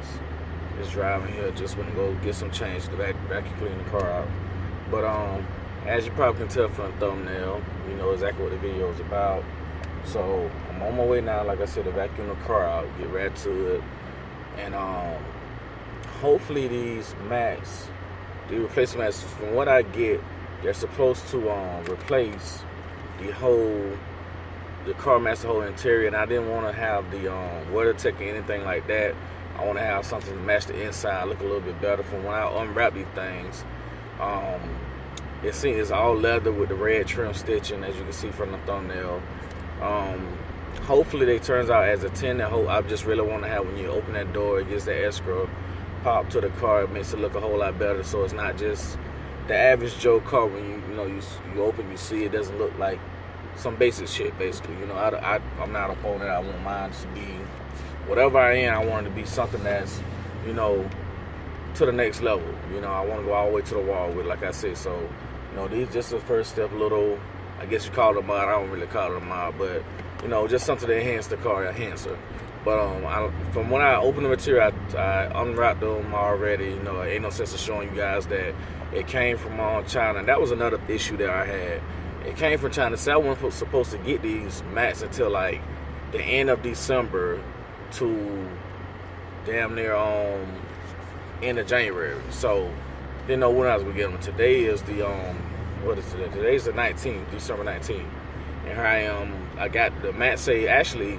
guys. Just driving here, just want to go get some change to vacuum clean the car out. But as you probably can tell from the thumbnail, you know exactly what the video is about. So I'm on my way now, like I said, to vacuum the car out, get right to it, and hopefully these mats, the replacement mats, from what I get, they're supposed to replace the car mats, the whole interior, and I didn't want to have the weather tech or anything like that. I want to have something to match the inside, look a little bit better. From when I unwrap these things, it seems it's all leather with the red trim stitching, as you can see from the thumbnail. Hopefully they turns out as a tinted hole. I just really want to have, when you open that door, it gives that extra pop to the car. It makes it look a whole lot better, so it's not just the average Joe car. When you open, you see it doesn't look like some basic shit. Basically, I'm not opponent. I want mine to be whatever I am. I want it to be something that's to the next level. I want to go all the way to the wall with, like I said. So these just the first step. Little, I guess you call it a mod. I don't really call it a mod, but just something to enhance the car, enhancer. But from when I opened the material, I unwrapped them already. Ain't no sense of showing you guys that it came from China. And that was another issue that I had. It came from China. So I wasn't supposed to get these mats until like the end of December to damn near end of January. So didn't know when I was gonna get them. Today is the what is today? Today's the 19th, December 19th. And here I am. I got the mat say, actually,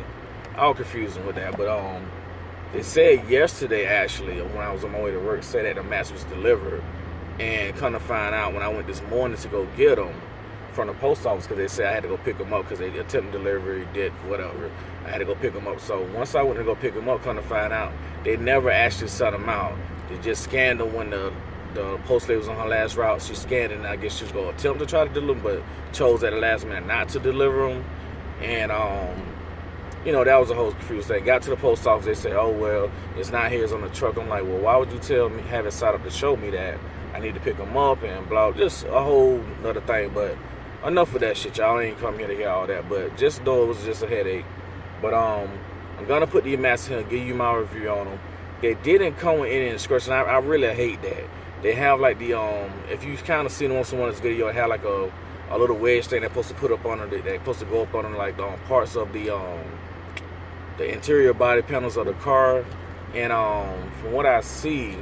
all confusing with that, but they said yesterday, actually, when I was on my way to work, said that the mats was delivered. And come to find out, when I went this morning to go get them from the post office, because they said I had to go pick them up because they attempted delivery, did whatever. I had to go pick them up. So once I went to go pick them up, come to find out, they never actually sent them out. They just scanned them when the post lady was on her last route. She scanned it, and I guess she was going to attempt to try to deliver them, but chose at the last minute not to deliver them. And that was a whole confused thing. Got to the post office, they say, oh, well, it's not here, it's on the truck. I'm like, well, why would you tell me, have it set up to show me that I need to pick them up and blah, just a whole nother thing. But enough of that shit, y'all. Ain't come here to hear all that, but just know it was just a headache. But I'm gonna put these mats here and give you my review on them. They didn't come with any instructions. I really hate that. They have like the if you kind of seen on someone's video, it had like a little wedge thing they're supposed to put up on it. They're supposed to go up on like the parts of the interior body panels of the car. And from what I see,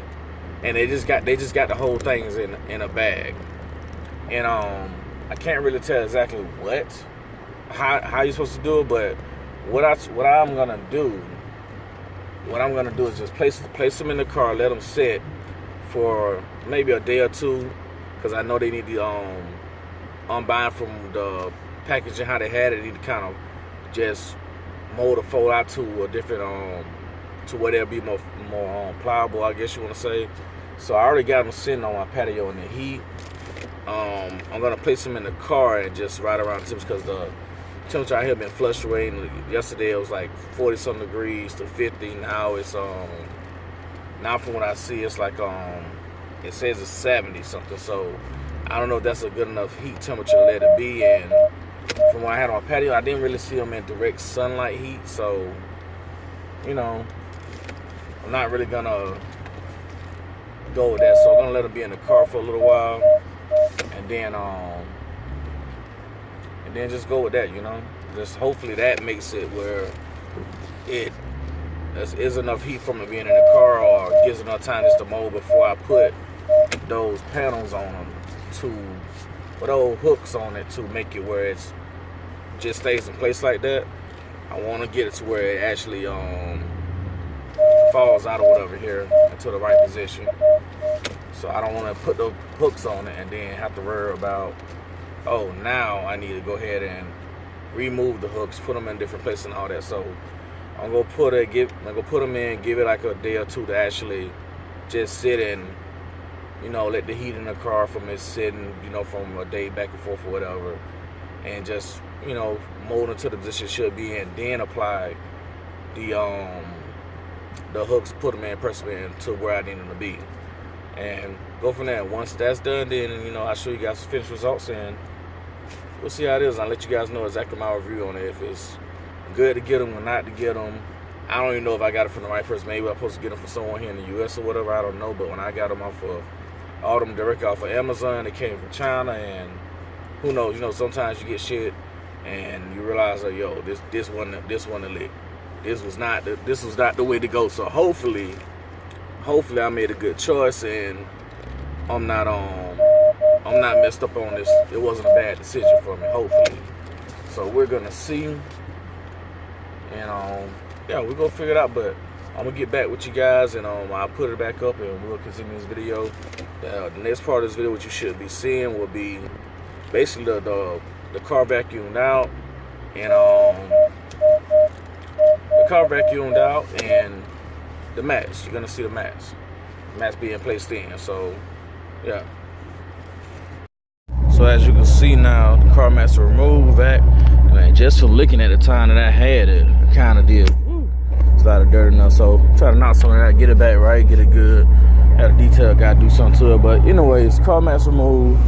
and they just got the whole things in a bag. And I can't really tell exactly how you're supposed to do it, but what I'm gonna do is just place them in the car, let them sit for maybe a day or two, because I know they need to unbind from the packaging how they had it. They need to kind of just mold or fold out to a different to where they'll be more pliable, I guess you want to say. So I already got them sitting on my patio in the heat. I'm gonna place them in the car and just ride around the temps, because the temperature out here been fluctuating. Yesterday it was like 40-something degrees to 50. Now it's now from what I see, it's like it says it's 70 something. So I don't know if that's a good enough heat temperature to let it be. And from what I had on my patio, I didn't really see them in direct sunlight heat. So I'm not really gonna go with that. So I'm gonna let them be in the car for a little while, and then just go with that. Just hopefully that makes it where it is enough heat from it being in the car, or gives enough time just to mold before I put those panels on them, with those hooks on it, to make it where it's just stays in place like that. I want to get it to where it actually falls out or whatever here into the right position. So I don't want to put those hooks on it and then have to worry about, oh, now I need to go ahead and remove the hooks, put them in different places and all that. So I'm gonna put them in, give it like a day or two to actually just sit and let the heat in the car from it sitting, from a day back and forth or whatever, and just mold into the position it should be in. Then apply the hooks, put them in, press them in to where I need them to be, and go from there. Once that's done, then I'll show you guys the finished results, and we'll see how it is. I'll let you guys know exactly my review on it, if it's good to get them or not to get them, I don't even know if I got it from the right person. Maybe I'm supposed to get them from someone here in the U.S. or whatever. I don't know. But when I got them off of all them directly off of Amazon, they came from China, and who knows? You know, sometimes you get shit and you realize that yo, this wasn't lit. This was not the way to go. So hopefully I made a good choice and I'm not messed up on this. It wasn't a bad decision for me, hopefully. So we're gonna see, and yeah, we're gonna figure it out. But I'm gonna get back with you guys, and I'll put it back up, and we'll continue this video. The next part of this video, what you should be seeing, will be basically the car vacuumed out, and the car vacuumed out, and the mats. You're gonna see the mats being placed in. So yeah. So as you can see now, the car mats are removed back. Man, just from looking at the time that I had it, it kind of did. It's a lot of dirt enough. So try to knock some of that, get it back right, get it good. Had a detail guy do something to it. But anyways, car mats removed.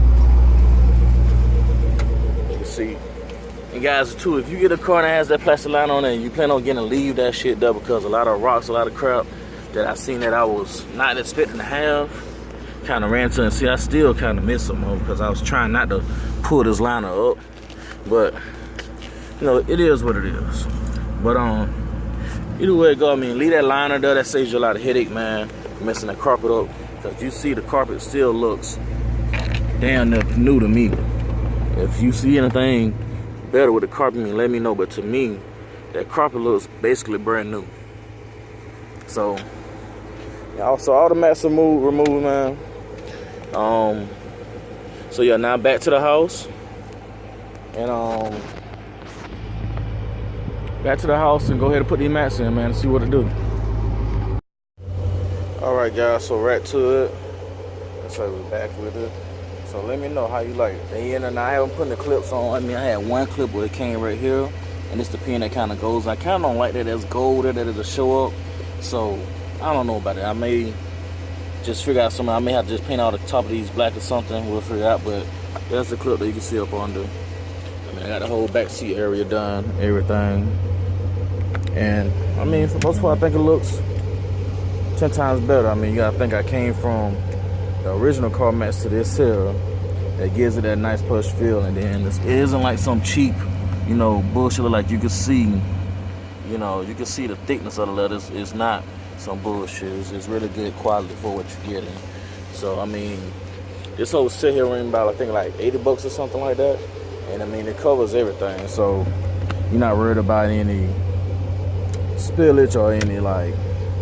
You can see. And guys, too, if you get a car that has that plastic line on it, and you plan on getting to leave that shit there, because a lot of rocks, a lot of crap that I seen that I was not expecting to have, kind of ran to, and see, I still kind of miss them because I was trying not to pull this liner up. But you know, it is what it is. But either way it go, I mean, leave that liner there. That saves you a lot of headache, man, messing that carpet up. Because you see the carpet still looks damn new to me. If you see anything better with the carpet, I mean, let me know. But to me, that carpet looks basically brand new. So yeah, also all the mats are removed, man. So yeah, now back to the house, and back to the house, and go ahead and put these mats in, man, and see what it do. All right, guys, so right to it. That's how we're back with it. So let me know how you like it. They in, and I haven't put the clips on. I mean, I had one clip where it came right here, and it's the pin that kind of goes. I kind of don't like that there's gold there that it'll show up. So I don't know about it. I may just figure out something. I may have to just paint out the top of these black or something. We'll figure it out. But that's the clip that you can see up under. I mean, I got the whole back seat area done, everything. And I mean, for the most part, I think it looks 10 times better. I mean, you gotta think I came from the original car mats to this here. That gives it that nice plush feel. And then it isn't like some cheap, you know, bullshit. Like you can see, you know, you can see the thickness of the letters. It's not some bullshit. It's really good quality for what you're getting. So I mean, this whole set here ran about, I think, like 80 bucks or something like that. And I mean, it covers everything. So you're not worried about any spillage or any like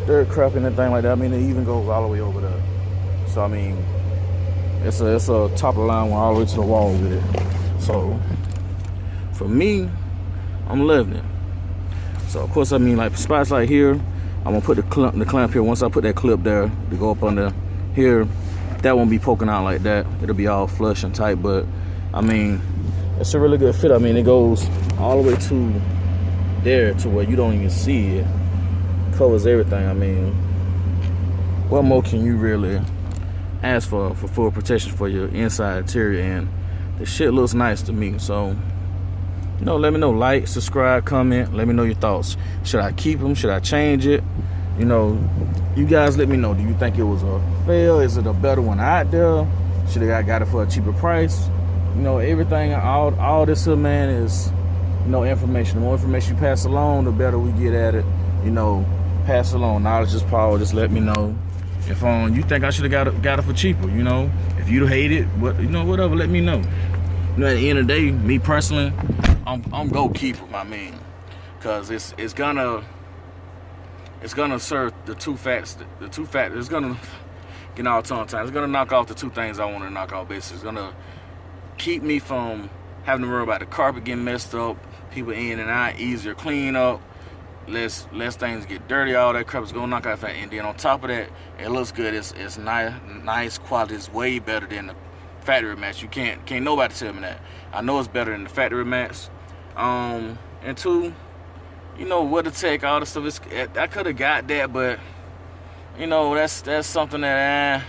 dirt crap, anything like that. I mean, it even goes all the way over there. So I mean, it's a top of the line one all the way to the wall with it. So for me, I'm loving it. So of course, I mean, like spots like here, I'm gonna put the clamp here. Once I put that clip there to go up under here, that won't be poking out like that. It'll be all flush and tight. But I mean, it's a really good fit. I mean, it goes all the way to there to where you don't even see it. Covers everything. I mean, what more can you really ask for full protection for your inside interior? And the shit looks nice to me. So, you know, let me know. Like, subscribe, comment. Let me know your thoughts. Should I keep them? Should I change it? You know, you guys let me know. Do you think it was a fail? Is it a better one out there? Should I got it for a cheaper price? You know, everything, all this here, man, is, you know, information. The more information you pass along, the better we get at it. You know, pass along. Knowledge is power. Just let me know. If you think I should have got it for cheaper, you know. If you hate it, you know, whatever, let me know. You know, at the end of the day, me personally, I'm gonna keep them, I mean, cause it's gonna serve the two facts. It's gonna get all tongue time. It's gonna knock off the two things I want to knock off. Basically, it's gonna keep me from having to worry about the carpet getting messed up, people in and out, easier clean up, less things get dirty. All that crap is gonna knock out that. And then on top of that, it looks good. It's nice quality. It's way better than the factory mats. You can't nobody tell me that. I know it's better than the factory mats. And two, you know, what to take, all the stuff. I could have got that, but you know, that's something that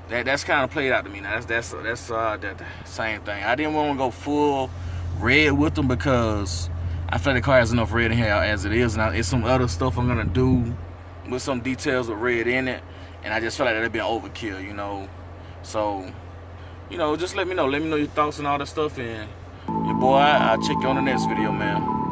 that's kind of played out to me. Now that's that same thing. I didn't want to go full red with them because I feel like the car has enough red in here as it is. Now it's some other stuff I'm gonna do with some details with red in it, and I just feel like that'd be an overkill, you know. So, you know, just let me know your thoughts and all that stuff, and your boy, I'll check you on the next video, man.